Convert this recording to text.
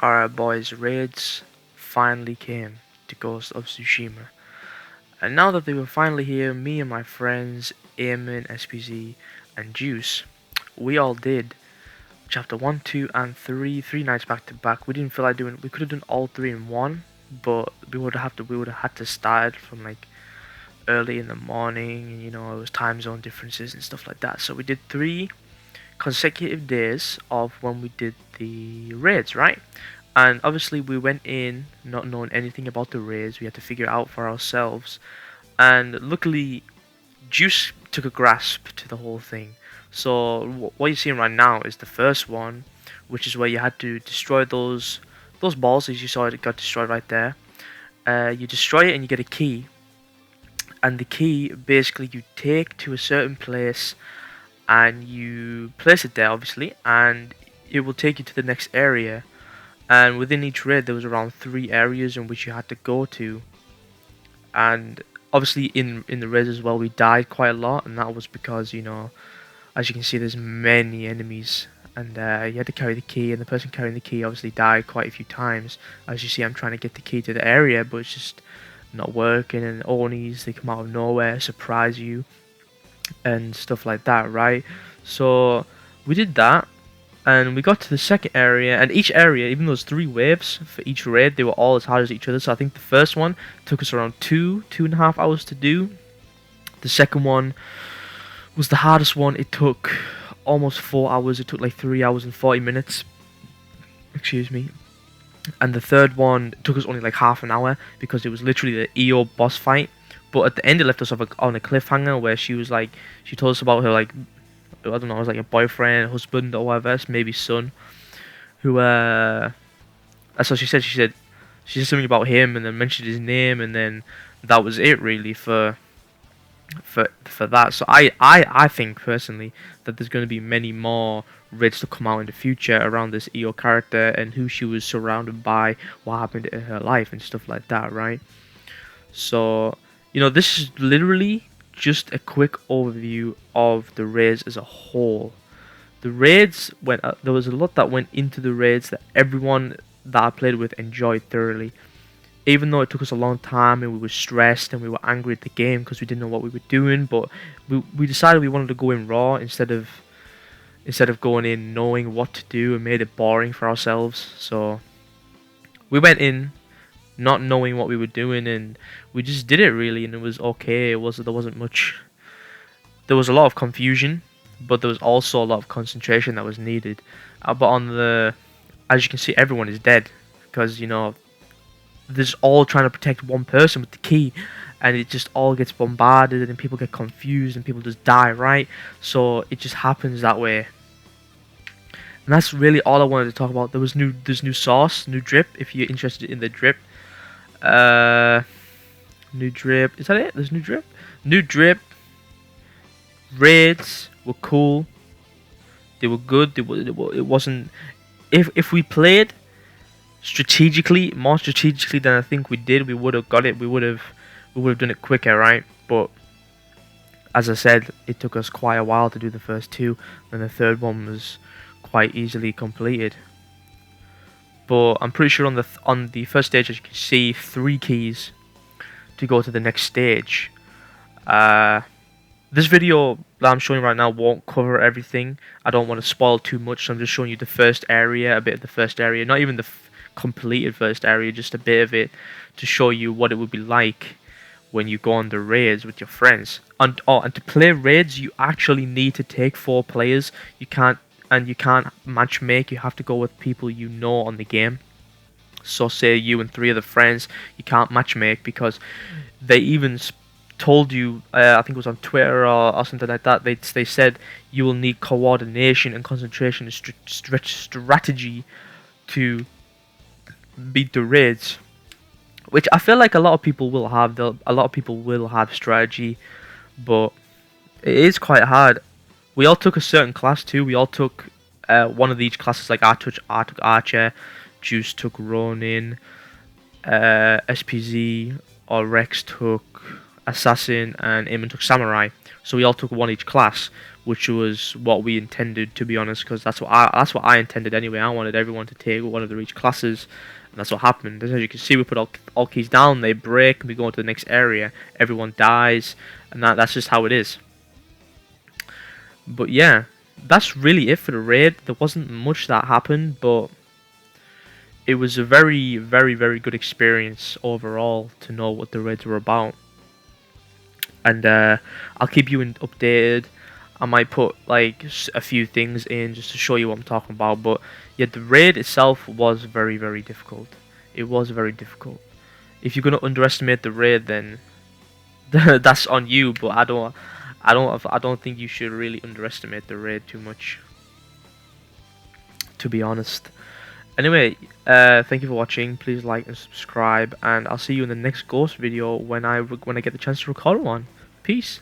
Alright boys, raids finally came to Ghost of Tsushima. And now that they were finally here, me and my friends, Eamon, SPZ, and Juice, we all did chapter 1, 2, and 3, 3 nights back to back. We didn't feel like we could have done all three in one, but we would have had to start from like early in the morning, and it was time zone differences and stuff like that. So we did 3 consecutive days of when we did the raids, right? And obviously we went in not knowing anything about the raids. We had to figure it out for ourselves. And luckily, Juice took a grasp to the whole thing. So what you're seeing right now is the first one, which is where you had to destroy those balls, as you saw it got destroyed right there. You destroy it and you get a key. And the key basically you take to a certain place and you place it there, obviously, and it will take you to the next area. And within each raid there was around 3 areas in which you had to go to, and obviously in the raids as well we died quite a lot, and that was because as you can see there's many enemies, and you had to carry the key, and the person carrying the key obviously died quite a few times. As you see, I'm trying to get the key to the area, but it's just not working, and Onis, they come out of nowhere, surprise you and stuff like that, right? So we did that, and we got to the second area, and each area, even though there's 3 waves for each raid, they were all as hard as each other. So I think the first one took us around 2.5 hours to do. The second one was the hardest one. It took almost 4 hours. It took like 3 hours and 40 minutes. Excuse me. And the third one took us only like half an hour because it was literally the EO boss fight. But at the end, it left us on a cliffhanger where she told us about her, like, I don't know, it was like a boyfriend, husband, or whatever, maybe son, who that's what she said. She said something about him, and then mentioned his name, and then that was it really for that. So I think personally that there's going to be many more raids to come out in the future around this EO character and who she was surrounded by, what happened in her life, and stuff like that, right? So this is literally just a quick overview of the raids as a whole. The raids there was a lot that went into the raids that everyone that I played with enjoyed thoroughly. Even though it took us a long time and we were stressed and we were angry at the game because we didn't know what we were doing, but we decided we wanted to go in raw instead of going in knowing what to do, and made it boring for ourselves. So we went in not knowing what we were doing, and we just did it really, and it was okay. There wasn't much. There was a lot of confusion, but there was also a lot of concentration that was needed. But as you can see, everyone is dead because there's all trying to protect one person with the key, and it just all gets bombarded, and people get confused, and people just die, right? So it just happens that way. And that's really all I wanted to talk about. There's new sauce, new drip. If you're interested in the drip. New drip. Is that it? There's new drip. New drip. Raids were cool. They were good. It wasn't. If we played more strategically than I think we did, we would have got it. We would have done it quicker, right? But as I said, it took us quite a while to do the first 2, and the third one was quite easily completed. But I'm pretty sure on the first stage, as you can see, 3 keys to go to the next stage. This video that I'm showing right now won't cover everything. I don't want to spoil too much, so I'm just showing you the first area, a bit of the first area, not even the completed first area, just a bit of it to show you what it would be like when you go on the raids with your friends. And to play raids, you actually need to take 4 players. You can't match make. You have to go with people you know on the game. So say you and 3 other friends, you can't match make because they even told you, I think it was on Twitter or something like that, they said you will need coordination and concentration and strategy to beat the raids, which I feel like a lot of people will have. A lot of people will have strategy, but it is quite hard. We all took a certain class too. We all took one of each classes. Like I took Archer, Juice took Ronin, SPZ or Rex took Assassin, and Eamon took Samurai. So we all took one each class. which was what we intended, to be honest, because that's what I intended anyway. I wanted everyone to take one of the each classes, and that's what happened. As you can see, we put all keys down, they break, and we go into the next area. Everyone dies, and that's just how it is. But yeah, that's really it for the raid. There wasn't much that happened, but it was a very, very, very good experience overall to know what the raids were about. And I'll keep you updated. I might put like a few things in just to show you what I'm talking about. But yeah, the raid itself was very, very difficult. It was very difficult. If you're gonna underestimate the raid, then that's on you. But I don't think you should really underestimate the raid too much, to be honest. Anyway, thank you for watching. Please like and subscribe, and I'll see you in the next Ghost video when I get the chance to record one. Peace.